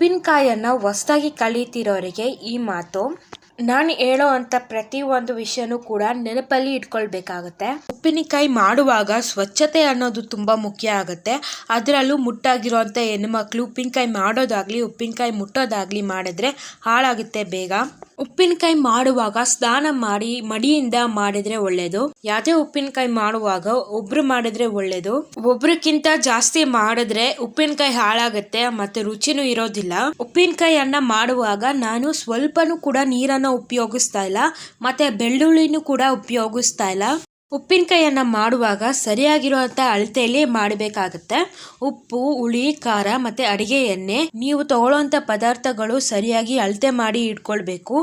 ಉಪ್ಪಿನಕಾಯಿಯನ್ನು ಹೊಸದಾಗಿ ಕಲಿತಿರೋರಿಗೆ ಈ ಮಾತು. ನಾನು ಹೇಳೋ ಅಂಥ ಪ್ರತಿಯೊಂದು ವಿಷಯನೂ ಕೂಡ ನೆನಪಲ್ಲಿ ಇಟ್ಕೊಳ್ಬೇಕಾಗತ್ತೆ. ಉಪ್ಪಿನಕಾಯಿ ಮಾಡುವಾಗ ಸ್ವಚ್ಛತೆ ಅನ್ನೋದು ತುಂಬ ಮುಖ್ಯ ಆಗುತ್ತೆ. ಅದರಲ್ಲೂ ಮುಟ್ಟಾಗಿರೋಂಥ ಹೆಣ್ಮಕ್ಳು ಉಪ್ಪಿನಕಾಯಿ ಮಾಡೋದಾಗಲಿ ಉಪ್ಪಿನಕಾಯಿ ಮುಟ್ಟೋದಾಗಲಿ ಮಾಡಿದ್ರೆ ಹಾಳಾಗುತ್ತೆ ಬೇಗ. ಉಪ್ಪಿನಕಾಯಿ ಮಾಡುವಾಗ ಸ್ನಾನ ಮಾಡಿ ಮಡಿಯಿಂದ ಮಾಡಿದ್ರೆ ಒಳ್ಳೇದು. ಯಾವುದೇ ಉಪ್ಪಿನಕಾಯಿ ಮಾಡುವಾಗ ಒಬ್ರು ಮಾಡಿದ್ರೆ ಒಳ್ಳೇದು. ಒಬ್ರಕ್ಕಿಂತ ಜಾಸ್ತಿ ಮಾಡಿದ್ರೆ ಉಪ್ಪಿನಕಾಯಿ ಹಾಳಾಗುತ್ತೆ ಮತ್ತೆ ರುಚಿನೂ ಇರೋದಿಲ್ಲ. ಉಪ್ಪಿನಕಾಯಿಯನ್ನ ಮಾಡುವಾಗ ನಾನು ಸ್ವಲ್ಪನೂ ಕೂಡ ನೀರನ್ನು ಉಪಯೋಗಿಸ್ತಾ ಇಲ್ಲ ಮತ್ತೆ ಬೆಳ್ಳುಳ್ಳಿನೂ ಕೂಡ ಉಪಯೋಗಿಸ್ತಾ ಇಲ್ಲ. ಉಪ್ಪಿನಕಾಯಿಯನ್ನು ಮಾಡುವಾಗ ಸರಿಯಾಗಿರುವಂಥ ಅಳತೆಯಲ್ಲಿ ಮಾಡಬೇಕಾಗತ್ತೆ. ಉಪ್ಪು, ಹುಳಿ, ಖಾರ ಮತ್ತು ಅಡಿಗೆ ಎಣ್ಣೆ ನೀವು ತಗೊಳ್ಳೋಂಥ ಪದಾರ್ಥಗಳು ಸರಿಯಾಗಿ ಅಳತೆ ಮಾಡಿ ಇಟ್ಕೊಳ್ಬೇಕು.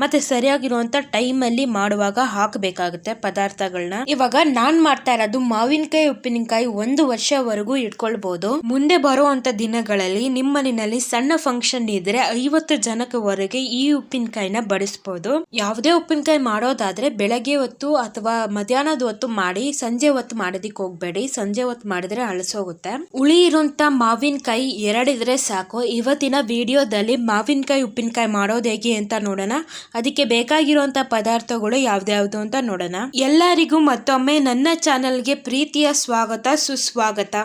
ಮತ್ತು ಸರಿಯಾಗಿರುವಂಥ ಟೈಮಲ್ಲಿ ಮಾಡುವಾಗ ಹಾಕಬೇಕಾಗುತ್ತೆ ಪದಾರ್ಥಗಳನ್ನ. ಇವಾಗ ನಾನು ಮಾಡ್ತಾ ಇರೋದು ಮಾವಿನಕಾಯಿ ಉಪ್ಪಿನಕಾಯಿ 1 ವರ್ಷವರೆಗೂ ಇಟ್ಕೊಳ್ಬೋದು. ಮುಂದೆ ಬರುವಂಥ ದಿನಗಳಲ್ಲಿ ನಿಮ್ಮ ಮನೆಯಲ್ಲಿ ಸಣ್ಣ ಫಂಕ್ಷನ್ ಇದ್ರೆ 50 ಜನಕ್ಕವರೆಗೆ ಈ ಉಪ್ಪಿನಕಾಯಿನ ಬಡಿಸ್ಬೋದು. ಯಾವುದೇ ಉಪ್ಪಿನಕಾಯಿ ಮಾಡೋದಾದ್ರೆ ಬೆಳಗ್ಗೆ ಹೊತ್ತು ಅಥವಾ ಮಧ್ಯಾಹ್ನ ಹೊತ್ತು ಮಾಡಿ ಸಂಜೆ ಹೊತ್ತು ಮಾಡೋದಿಕ್ಕೆ ಹೋಗ್ಬೇಡಿ. ಸಂಜೆ ಹೊತ್ತು ಮಾಡಿದ್ರೆ ಅಳಸೋಗುತ್ತೆ. ಹುಳಿ ಇರುವಂತ ಮಾವಿನಕಾಯಿ 2 ಇದ್ರೆ ಸಾಕು. ಇವತ್ತಿನ ವಿಡಿಯೋದಲ್ಲಿ ಮಾವಿನಕಾಯಿ ಉಪ್ಪಿನಕಾಯಿ ಮಾಡೋದು ಹೇಗೆ ಅಂತ ನೋಡೋಣ. ಅದಕ್ಕೆ ಬೇಕಾಗಿರುವಂತ ಪದಾರ್ಥಗಳು ಯಾವ್ದ್ಯಾವ್ದು ಅಂತ ನೋಡೋಣ. ಎಲ್ಲರಿಗೂ ಮತ್ತೊಮ್ಮೆ ನನ್ನ ಚಾನೆಲ್ಗೆ ಪ್ರೀತಿಯ ಸ್ವಾಗತ, ಸುಸ್ವಾಗತ.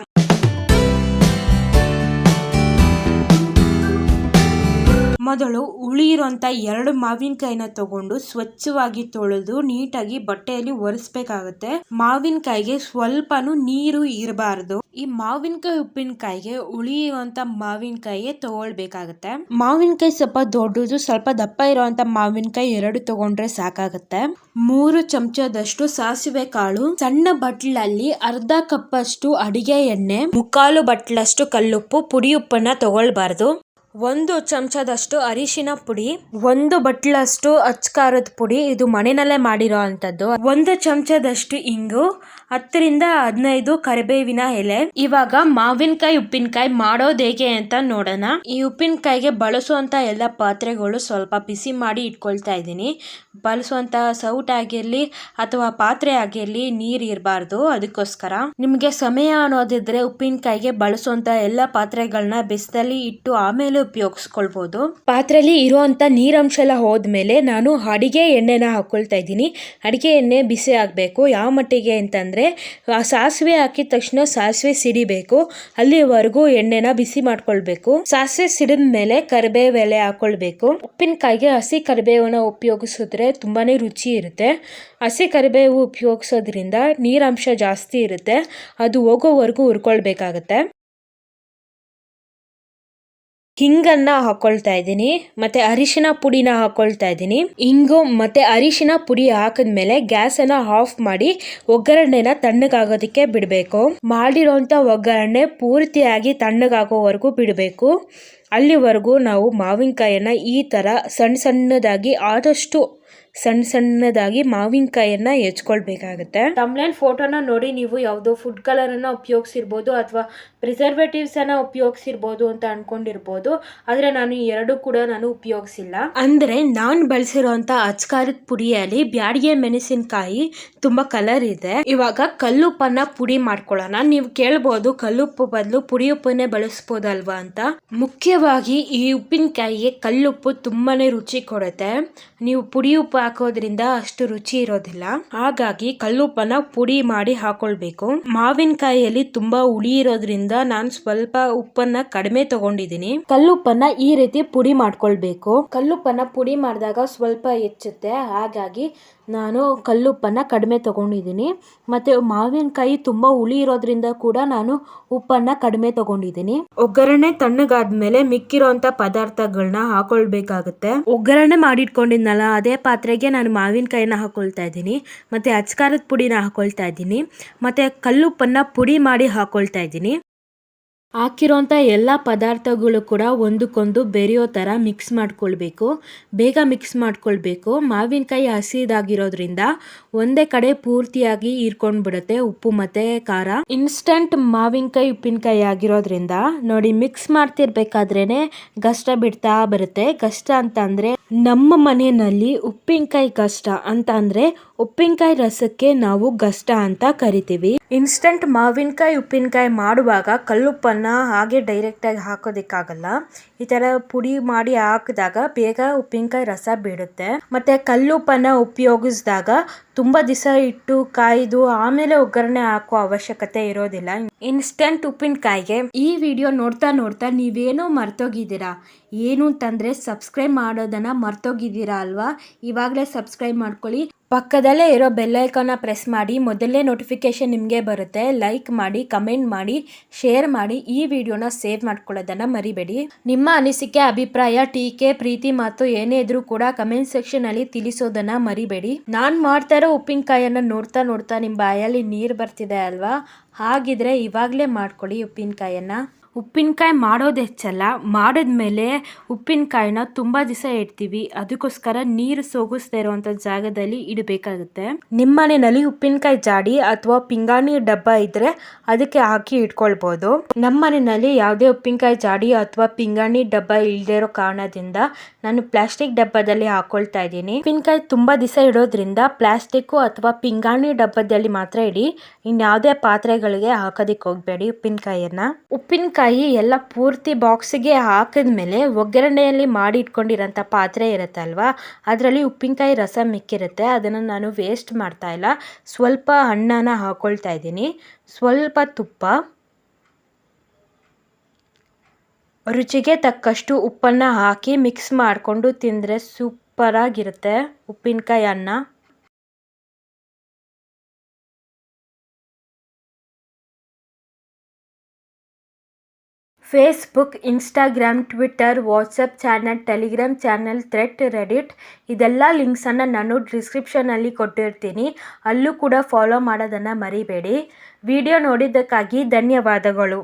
ಮೊದಲು ಹುಳಿ ಇರುವಂತ 2 ಮಾವಿನಕಾಯಿನ ತಗೊಂಡು ಸ್ವಚ್ಛವಾಗಿ ತೊಳೆದು ನೀಟಾಗಿ ಬಟ್ಟೆಯಲ್ಲಿ ಒರೆಸ್ಬೇಕಾಗತ್ತೆ. ಮಾವಿನಕಾಯಿಗೆ ಸ್ವಲ್ಪನೂ ನೀರು ಇರಬಾರ್ದು. ಈ ಮಾವಿನಕಾಯಿ ಉಪ್ಪಿನಕಾಯಿಗೆ ಹುಳಿ ಇರುವಂತ ಮಾವಿನಕಾಯಿ ತಗೊಳ್ಬೇಕಾಗತ್ತೆ. ಮಾವಿನಕಾಯಿ ಸ್ವಲ್ಪ ದೊಡ್ಡದು, ಸ್ವಲ್ಪ ದಪ್ಪ ಇರುವಂತ ಮಾವಿನಕಾಯಿ 2 ತಗೊಂಡ್ರೆ ಸಾಕಾಗತ್ತೆ. 3 ಚಮಚದಷ್ಟು ಸಾಸಿವೆ ಕಾಳು, ಸಣ್ಣ ಬಟ್ಲಲ್ಲಿ ಅರ್ಧ ಕಪ್ ಅಷ್ಟು ಅಡಿಗೆ ಎಣ್ಣೆ, 3/4 ಬಟ್ಲಷ್ಟು ಕಲ್ಲುಪ್ಪು, ಪುಡಿ ಉಪ್ಪನ್ನ ತಗೊಳ್ಬಾರ್ದು. 1 ಚಮಚದಷ್ಟು ಅರಿಶಿನ ಪುಡಿ, 1 ಬಟ್ಲಷ್ಟು ಅಚ್ಕಾರದ ಪುಡಿ, ಇದು ಮನೆಯಲ್ಲೇ ಮಾಡಿರೋ ಅಂಥದ್ದು, 1 ಚಮಚದಷ್ಟು ಇಂಗು, 10 ರಿಂದ 15 ಕರಿಬೇವಿನ ಎಲೆ. ಇವಾಗ ಮಾವಿನಕಾಯಿ ಉಪ್ಪಿನಕಾಯಿ ಮಾಡೋದು ಹೇಗೆ ಅಂತ ನೋಡೋಣ. ಈ ಉಪ್ಪಿನಕಾಯಿಗೆ ಬಳಸುವಂತ ಎಲ್ಲ ಪಾತ್ರೆಗಳು ಸ್ವಲ್ಪ ಬಿಸಿ ಮಾಡಿ ಇಟ್ಕೊಳ್ತಾ ಇದ್ದೀನಿ. ಬಳಸುವಂತ ಸೌಟ್ ಆಗಿರ್ಲಿ ಅಥವಾ ಪಾತ್ರೆ ಆಗಿರ್ಲಿ ನೀರ್ ಇರಬಾರ್ದು. ಅದಕ್ಕೋಸ್ಕರ ನಿಮ್ಗೆ ಸಮಯ ಅನ್ನೋದಿದ್ರೆ ಉಪ್ಪಿನಕಾಯಿಗೆ ಬಳಸುವಂತ ಎಲ್ಲ ಪಾತ್ರೆಗಳನ್ನ ಬಿಸಿದಲ್ಲಿ ಇಟ್ಟು ಆಮೇಲೆ ಉಪಯೋಗಿಸ್ಕೊಳ್ಬಹುದು. ಪಾತ್ರೆಯಲ್ಲಿ ಇರುವಂತ ನೀರಂಶ ಎಲ್ಲ ಹೋದ್ಮೇಲೆ ನಾನು ಅಡಿಗೆ ಎಣ್ಣೆನ ಹಾಕೊಳ್ತಾ ಇದ್ದೀನಿ. ಅಡಿಗೆ ಎಣ್ಣೆ ಬಿಸಿ ಆಗ್ಬೇಕು. ಯಾವ ಮಟ್ಟಿಗೆ ಅಂತಂದ್ರೆ ಸಾಸಿವೆ ಹಾಕಿದ ತಕ್ಷಣ ಸಾಸಿವೆ ಸಿಡಿಬೇಕು, ಅಲ್ಲಿವರೆಗೂ ಎಣ್ಣೆನ ಬಿಸಿ ಮಾಡ್ಕೊಳ್ಬೇಕು. ಸಾಸಿವೆ ಸಿಡಿದ ಮೇಲೆ ಕರಿಬೇವು ಎಲೆ ಹಾಕೊಳ್ಬೇಕು. ಉಪ್ಪಿನಕಾಯಿಗೆ ಹಸಿ ಕರಿಬೇವನ್ನ ಉಪಯೋಗಿಸಿದ್ರೆ ತುಂಬಾನೇ ರುಚಿ ಇರುತ್ತೆ. ಹಸಿ ಕರಿಬೇವು ಉಪಯೋಗಿಸೋದ್ರಿಂದ ನೀರಂಶ ಜಾಸ್ತಿ ಇರುತ್ತೆ, ಅದು ಹೋಗೋವರೆಗೂ ಹುರ್ಕೊಳ್ಬೇಕಾಗತ್ತೆ. ಹಿಂಗನ್ನ ಹಾಕೊಳ್ತಾ ಇದ್ದೀನಿ ಮತ್ತೆ ಅರಿಶಿನ ಪುಡಿನ ಹಾಕೊಳ್ತಾ ಇದ್ದೀನಿ. ಹಿಂಗು ಮತ್ತೆ ಅರಿಶಿನ ಪುಡಿ ಹಾಕಿದ್ಮೇಲೆ ಗ್ಯಾಸ್ ಅನ್ನ ಆಫ್ ಮಾಡಿ ಒಗ್ಗರಣೆನ ತಣ್ಣಗಾಗೋದಕ್ಕೆ ಬಿಡಬೇಕು. ಮಾಡಿರೋಂಥ ಒಗ್ಗರಣೆ ಪೂರ್ತಿಯಾಗಿ ತಣ್ಣಗಾಗೋವರೆಗೂ ಬಿಡಬೇಕು. ಅಲ್ಲಿವರೆಗೂ ನಾವು ಮಾವಿನಕಾಯಿಯನ್ನ ಈ ತರ ಸಣ್ಣ ಸಣ್ಣದಾಗಿ ಆದಷ್ಟು ಸಣ್ಣದಾಗಿ ಮಾವಿನಕಾಯಿಯನ್ನ ಹೆಚ್ಕೊಳ್ಬೇಕಾಗತ್ತೆ. ತಮ್ಲೈನ್ ಫೋಟೋನ ನೋಡಿ ನೀವು ಯಾವುದೋ ಫುಡ್ ಕಲರ್ ಅನ್ನ ಉಪಯೋಗಿಸಿರ್ಬೋದು ಅಥವಾ ಪ್ರಿಸರ್ವೇಟಿವ್ಸ್ ಅನ್ನ ಉಪಯೋಗಿಸಿರ್ಬೋದು ಅಂತ ಅನ್ಕೊಂಡಿರ್ಬೋದು. ಆದ್ರೆ ನಾನು ಈ 2 ಕೂಡ ನಾನು ಉಪಯೋಗಿಸಿಲ್ಲ. ಅಂದ್ರೆ ನಾನು ಬಳಸಿರುವಂತ ಅಚ್ಕಾರದ ಪುಡಿಯಲ್ಲಿ ಬ್ಯಾಡಿಗೆ ಮೆಣಸಿನಕಾಯಿ ತುಂಬಾ ಕಲರ್ ಇದೆ. ಇವಾಗ ಕಲ್ಲುಪ್ಪನ್ನ ಪುಡಿ ಮಾಡ್ಕೊಳ್ಳೋಣ. ನೀವು ಕೇಳ್ಬೋದು ಕಲ್ಲುಪ್ಪು ಬದಲು ಪುಡಿ ಉಪ್ಪನ್ನೇ ಬಳಸ್ಬೋದಲ್ವಾ ಅಂತ. ಮುಖ್ಯವಾಗಿ ಈ ಉಪ್ಪಿನಕಾಯಿಗೆ ಕಲ್ಲುಪ್ಪು ತುಂಬಾನೇ ರುಚಿ ಕೊಡುತ್ತೆ. ನೀವು ಪುಡಿ ಉಪ್ಪು ಹಾಕೋದ್ರಿಂದ ಅಷ್ಟು ರುಚಿ ಇರೋದಿಲ್ಲ. ಹಾಗಾಗಿ ಕಲ್ಲುಪ್ಪನ್ನ ಪುಡಿ ಮಾಡಿ ಹಾಕೊಳ್ಬೇಕು. ಮಾವಿನಕಾಯಿಯಲ್ಲಿ ತುಂಬಾ ಹುಳಿ ಇರೋದ್ರಿಂದ ನಾನು ಸ್ವಲ್ಪ ಉಪ್ಪನ್ನ ಕಡಿಮೆ ತಗೊಂಡಿದ್ದೀನಿ. ಕಲ್ಲುಪ್ಪನ್ನ ಈ ರೀತಿ ಪುಡಿ ಮಾಡ್ಕೊಳ್ಬೇಕು. ಕಲ್ಲುಪ್ಪನ್ನ ಪುಡಿ ಮಾಡಿದಾಗ ಸ್ವಲ್ಪ ಹೆಚ್ಚುತ್ತೆ, ಹಾಗಾಗಿ ನಾನು ಕಲ್ಲುಪ್ಪನ್ನ ಕಡಿಮೆ ತಗೊಂಡಿದ್ದೀನಿ. ಮತ್ತೆ ಮಾವಿನಕಾಯಿ ತುಂಬಾ ಹುಳಿ ಇರೋದ್ರಿಂದ ಕೂಡ ನಾನು ಉಪ್ಪನ್ನ ಕಡಿಮೆ ತಗೊಂಡಿದ್ದೀನಿ. ಒಗ್ಗರಣೆ ತಣ್ಣಗಾದ್ಮೇಲೆ ಮಿಕ್ಕಿರೋಂತ ಪದಾರ್ಥಗಳನ್ನ ಹಾಕೊಳ್ಬೇಕಾಗುತ್ತೆ. ಒಗ್ಗರಣೆ ಮಾಡಿಟ್ಕೊಂಡಿದ್ನಲ್ಲ ಅದೇ ಪಾತ್ರೆಗೆ ನಾನು ಮಾವಿನಕಾಯಿನ ಹಾಕೊಳ್ತಾ ಇದ್ದೀನಿ, ಮತ್ತೆ ಅಚ್ಕಾರದ ಪುಡಿನ ಹಾಕೊಳ್ತಾ ಇದ್ದೀನಿ, ಮತ್ತೆ ಕಲ್ಲುಪ್ಪನ್ನ ಪುಡಿ ಮಾಡಿ ಹಾಕೊಳ್ತಾ ಇದ್ದೀನಿ. ಹಾಕಿರೋಂಥ ಎಲ್ಲ ಪದಾರ್ಥಗಳು ಕೂಡ ಒಂದಕ್ಕೊಂದು ಬೆರೆಯೋ ಥರ ಮಿಕ್ಸ್ ಮಾಡ್ಕೊಳ್ಬೇಕು. ಬೇಗ ಮಿಕ್ಸ್ ಮಾಡ್ಕೊಳ್ಬೇಕು. ಮಾವಿನಕಾಯಿ ಹಸಿದಾಗಿರೋದ್ರಿಂದ ಒಂದೇ ಕಡೆ ಪೂರ್ತಿಯಾಗಿ ಹೀರ್ಕೊಂಡ್ಬಿಡುತ್ತೆ ಉಪ್ಪು ಮತ್ತು ಖಾರ. ಇನ್ಸ್ಟಂಟ್ ಮಾವಿನಕಾಯಿ ಉಪ್ಪಿನಕಾಯಿ ಆಗಿರೋದ್ರಿಂದ ನೋಡಿ ಮಿಕ್ಸ್ ಮಾಡ್ತಿರ್ಬೇಕಾದ್ರೇನೆ ಗಷ್ಟ ಬಿಡ್ತಾ ಬರುತ್ತೆ. ಗಷ್ಟ ಅಂತ ಅಂದರೆ ನಮ್ಮ ಮನೆಯಲ್ಲಿ ಉಪ್ಪಿನಕಾಯಿ ಗಷ್ಟ ಅಂತ ಅಂದರೆ ಉಪ್ಪಿನಕಾಯಿ ರಸಕ್ಕೆ ನಾವು ಗಷ್ಟ ಅಂತ ಕರಿತೀವಿ. ಇನ್ಸ್ಟಂಟ್ ಮಾವಿನಕಾಯಿ ಉಪ್ಪಿನಕಾಯಿ ಮಾಡುವಾಗ ಕಲ್ಲುಪ್ಪನ್ನ ಉಪ್ಪನ್ನ ಹಾಗೆ ಡೈರೆಕ್ಟಾಗಿ ಹಾಕೋದಕ್ಕಾಗಲ್ಲ. ಈ ಥರ ಪುಡಿ ಮಾಡಿ ಹಾಕಿದಾಗ ಬೇಗ ಉಪ್ಪಿನಕಾಯಿ ರಸ ಬಿಡುತ್ತೆ. ಮತ್ತು ಕಲ್ಲುಪ್ಪನ್ನು ಉಪಯೋಗಿಸಿದಾಗ ತುಂಬ ದಿವಸ ಇಟ್ಟು ಕಾಯ್ದು ಆಮೇಲೆ ಒಗ್ಗರಣೆ ಹಾಕೋ ಅವಶ್ಯಕತೆ ಇರೋದಿಲ್ಲ. ಇನ್ಸ್ಟೆಂಟ್ ಉಪ್ಪಿನಕಾಯಿಗೆ ಈ ವಿಡಿಯೋ ನೋಡ್ತಾ ನೀವೇನೋ ಮರ್ತೋಗಿದ್ದೀರಾ. ಏನು ಅಂತಂದರೆ ಸಬ್ಸ್ಕ್ರೈಬ್ ಮಾಡೋದನ್ನು ಮರ್ತೋಗಿದ್ದೀರಾ ಅಲ್ವಾ? ಇವಾಗಲೇ ಸಬ್ಸ್ಕ್ರೈಬ್ ಮಾಡ್ಕೊಳ್ಳಿ. ಪಕ್ಕದಲ್ಲೇ ಇರೋ ಬೆಲ್ ಐಕಾನ್ನ ಪ್ರೆಸ್ ಮಾಡಿ. ಮೊದಲನೇ ನೋಟಿಫಿಕೇಶನ್ ನಿಮಗೆ ಬರುತ್ತೆ. ಲೈಕ್ ಮಾಡಿ, ಕಮೆಂಟ್ ಮಾಡಿ, ಶೇರ್ ಮಾಡಿ. ಈ ವಿಡಿಯೋನ ಸೇವ್ ಮಾಡ್ಕೊಳ್ಳೋದನ್ನು ಮರಿಬೇಡಿ. ನಿಮ್ಮ ಅನಿಸಿಕೆ, ಅಭಿಪ್ರಾಯ, ಟೀಕೆ, ಪ್ರೀತಿ ಮಾತು ಏನೇ ಇದ್ರೂ ಕೂಡ ಕಮೆಂಟ್ ಸೆಕ್ಷನಲ್ಲಿ ತಿಳಿಸೋದನ್ನು ಮರಿಬೇಡಿ. ನಾನು ಮಾಡ್ತಾ ಇರೋ ಉಪ್ಪಿನಕಾಯನ್ನು ನೋಡ್ತಾ ನಿಮ್ಮ ಬಾಯಲ್ಲಿ ನೀರು ಬರ್ತಿದೆ ಅಲ್ವಾ? ಹಾಗಿದ್ರೆ ಇವಾಗಲೇ ಮಾಡ್ಕೊಳ್ಳಿ ಉಪ್ಪಿನಕಾಯನ್ನು. ಉಪ್ಪಿನಕಾಯಿ ಮಾಡೋದು ಹೆಚ್ಚಲ್ಲ, ಮಾಡಿದ್ಮೇಲೆ ಉಪ್ಪಿನಕಾಯಿನ ತುಂಬ ದಿವಸ ಇಡ್ತೀವಿ. ಅದಕ್ಕೋಸ್ಕರ ನೀರು ಸೋಗಿಸ್ತಾ ಇರುವಂಥ ಜಾಗದಲ್ಲಿ ಇಡಬೇಕಾಗುತ್ತೆ. ನಿಮ್ಮ ಮನೆಯಲ್ಲಿ ಉಪ್ಪಿನಕಾಯಿ ಜಾಡಿ ಅಥವಾ ಪಿಂಗಾಣಿ ಡಬ್ಬ ಇದ್ದರೆ ಅದಕ್ಕೆ ಹಾಕಿ ಇಟ್ಕೊಳ್ಬೋದು. ನಮ್ಮ ಮನೆಯಲ್ಲಿ ಯಾವುದೇ ಉಪ್ಪಿನಕಾಯಿ ಜಾಡಿ ಅಥವಾ ಪಿಂಗಾಣಿ ಡಬ್ಬ ಇಲ್ಲದೆ ಇರೋ ಕಾರಣದಿಂದ ನಾನು ಪ್ಲಾಸ್ಟಿಕ್ ಡಬ್ಬದಲ್ಲಿ ಹಾಕೊಳ್ತಾ ಇದ್ದೀನಿ. ಉಪ್ಪಿನಕಾಯಿ ತುಂಬ ದಿವಸ ಇಡೋದ್ರಿಂದ ಪ್ಲಾಸ್ಟಿಕ್ಕು ಅಥವಾ ಪಿಂಗಾಣಿ ಡಬ್ಬದಲ್ಲಿ ಮಾತ್ರ ಇಡಿ. ಇನ್ಯಾವುದೇ ಪಾತ್ರೆಗಳಿಗೆ ಹಾಕೋದಕ್ಕೆ ಹೋಗಬೇಡಿ ಉಪ್ಪಿನಕಾಯಿಯನ್ನು. ಉಪ್ಪಿನಕಾಯಿ ಎಲ್ಲ ಪೂರ್ತಿ ಬಾಕ್ಸಿಗೆ ಹಾಕಿದ್ಮೇಲೆ ಒಗ್ಗರಣೆಯಲ್ಲಿ ಮಾಡಿ ಇಟ್ಕೊಂಡಿರೋಂಥ ಪಾತ್ರೆ ಇರುತ್ತಲ್ವಾ, ಅದರಲ್ಲಿ ಉಪ್ಪಿನಕಾಯಿ ರಸ ಮಿಕ್ಕಿರುತ್ತೆ. ಅದನ್ನು ನಾನು ವೇಸ್ಟ್ ಮಾಡ್ತಾ ಇಲ್ಲ. ಸ್ವಲ್ಪ ಹಣ್ಣನ್ನು ಹಾಕೊಳ್ತಾ ಇದ್ದೀನಿ, ಸ್ವಲ್ಪ ತುಪ್ಪ, ರುಚಿಗೆ ತಕ್ಕಷ್ಟು ಉಪ್ಪನ್ನು ಹಾಕಿ ಮಿಕ್ಸ್ ಮಾಡಿಕೊಂಡು ತಿಂದರೆ ಸೂಪರಾಗಿರುತ್ತೆ ಉಪ್ಪಿನಕಾಯಿ ಅನ್ನ. Facebook, Instagram, Twitter, WhatsApp channel, Telegram channel, thread, Reddit ಇದೆಲ್ಲ ಲಿಂಕ್ಸನ್ನು ನಾನು ಡಿಸ್ಕ್ರಿಪ್ಷನಲ್ಲಿ ಕೊಟ್ಟಿರ್ತೀನಿ. ಅಲ್ಲೂ ಕೂಡ ಫಾಲೋ ಮಾಡೋದನ್ನು ಮರಿಬೇಡಿ. ವಿಡಿಯೋ ನೋಡಿದ್ದಕ್ಕಾಗಿ ಧನ್ಯವಾದಗಳು.